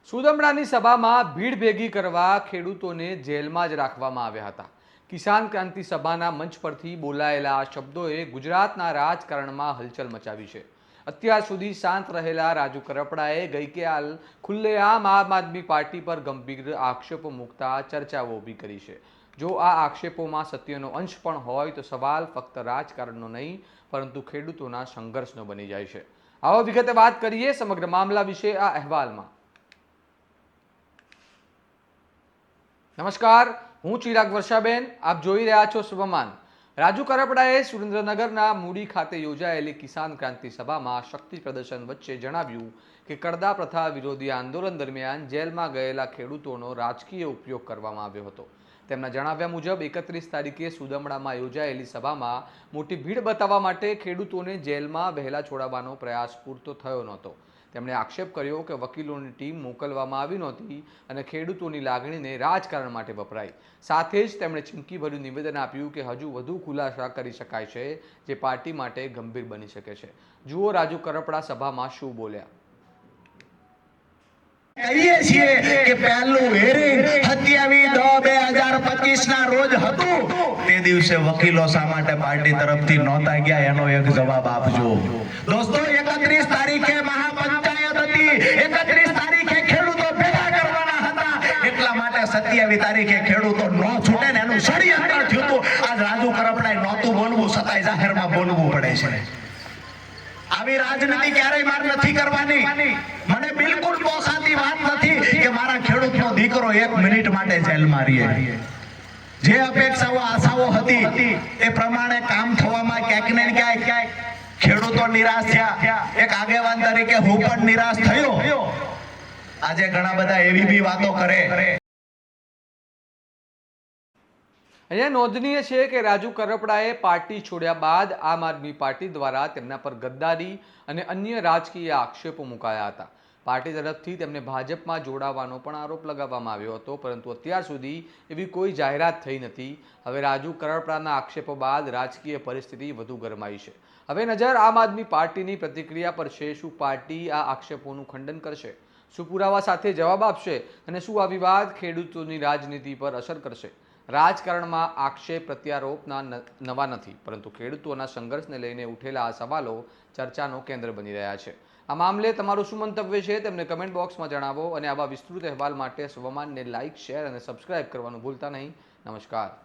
સુદમડાની સભામાં ભીડ ભેગી કરવા ખેડૂતોને જેલમાં જ રાખવામાં આવ્યા હતા। કિસાન ક્રાંતિ સભાના મંચ પરથી બોલાયેલા આ શબ્દોએ ગુજરાતના રાજકારણમાં હલચલ મચાવી છે। અત્યાર સુધી શાંત રહેલા રાજુ કરપડાએ ગઈકાલ ખુલ્લેઆમ આમ આદમી પાર્ટી પર ગંભીર આક્ષેપો મૂકતા ચર્ચાઓ ઊભી કરી છે। જો આ આક્ષેપોમાં સત્યનો અંશ પણ હોય તો સવાલ ફક્ત રાજકારણનો નહીં પરંતુ ખેડૂતોના સંઘર્ષનો બની જાય છે। આવો વિગતે વાત કરીએ સમગ્ર મામલા વિશે આ અહેવાલમાં। નમસ્કાર, હું ચિરાગ વર્ષાબેન, આપ જોઈ રહ્યા છો સ્વમાન। રાજુ કરપડાએ સુરેન્દ્રનગરના મૂડી ખાતે યોજાયેલી કિસાન ક્રાંતિ સભામાં શક્તિ પ્રદર્શન વચ્ચે જણાવ્યું કે કડદા પ્રથા વિરોધી આંદોલન દરમિયાન જેલમાં ગયેલા ખેડૂતોનો રાજકીય ઉપયોગ કરવામાં આવ્યો હતો। તેમના જણાવ્યા મુજબ 31 તારીખે સુદમડામાં યોજાયેલી સભામાં મોટી ભીડ બતાવવા માટે ખેડૂતોને જેલમાં વહેલા છોડાવવાનો પ્રયાસ પૂરતો થયો નહોતો। તેમણે આક્ષેપ કર્યો કે વકીલોની ટીમ મોકલવામાં આવી નહોતી અને ખેડૂતોની લાગણીને રાજકારણ માટે વપરાઈ। સાથે જ તેમણે ચીમકીભર્યું નિવેદન આપ્યું કે હજુ વધુ ખુલાસા કરી શકાય છે જે પાર્ટી માટે ગંભીર બની શકે છે। જુઓ રાજુ કરપડા સભામાં શું બોલ્યા। કહીએ છીએ કે પહેલું હેરિંગ 27/10/2025 ના રોજ હતું, તે દિવસે વકીલો શા માટે પાર્ટી તરફથી નહોતા ગયા એનો એક જવાબ આપજો। દોસ્તો, 31 તારીખે મહાપંચાયત હતી, 31 તારીખે ખેડૂતો ભેગા કરવાના હતા, એટલા માટે 27 તારીખે ખેડૂતો ન છૂટે ને એનું ષડયંત્ર થયું હતું। આજ રાજુ કરપડાએ નહોતું બોલવું છતાંય જાહેરમાં બોલવું પડે છે। આવી રાજનીતિ ક્યારેય માર નથી કરવાની। મને બિલકુલ પોસાતી વાત નથી કે મારા ખેડૂતનો દીકરો 1 મિનિટ માટે જેલમાં રહે। જે અપેક્ષાઓ આશાઓ હતી એ પ્રમાણે કામ થવામાં ક્યાંક ને ક્યાંક ખેડૂતો નિરાશ થયા। એક આગેવાન તરીકે હું પણ નિરાશ થયો। આજે ઘણા બધા એવી બી વાતો કરે। અહીંયા નોંધનીય છે કે રાજુ કરપડાએ પાર્ટી છોડ્યા બાદ આમ આદમી પાર્ટી દ્વારા તેમના પર ગદ્દારી અને અન્ય રાજકીય આક્ષેપો મુકાયા હતા। પાર્ટી તરફથી તેમને ભાજપમાં જોડાવાનો પણ આરોપ લગાવવામાં આવ્યો હતો, પરંતુ અત્યાર સુધી એવી કોઈ જાહેરાત થઈ નથી। હવે રાજુ કરપડાના આક્ષેપો બાદ રાજકીય પરિસ્થિતિ વધુ ગરમાઈ છે। હવે નજર આમ આદમી પાર્ટીની પ્રતિક્રિયા પર છે। શું પાર્ટી આ આક્ષેપોનું ખંડન કરશે? શું પુરાવા સાથે જવાબ આપશે? અને શું આ વિવાદ ખેડૂતોની રાજનીતિ પર અસર કરશે? રાજકારણમાં આક્ષેપ પ્રત્યારોપના નવા નથી, પરંતુ ખેડૂતોના સંઘર્ષને લઈને ઉઠેલા આ સવાલો ચર્ચાનો કેન્દ્ર બની રહ્યા છે। આ મામલે તમારું શું મંતવ્ય છે તેમને કમેન્ટ બોક્સમાં જણાવો અને આવા વિસ્તૃત અહેવાલ માટે સ્વમાનને લાઇક, શેર અને સબસ્ક્રાઇબ કરવાનું ભૂલતા નહીં। નમસ્કાર।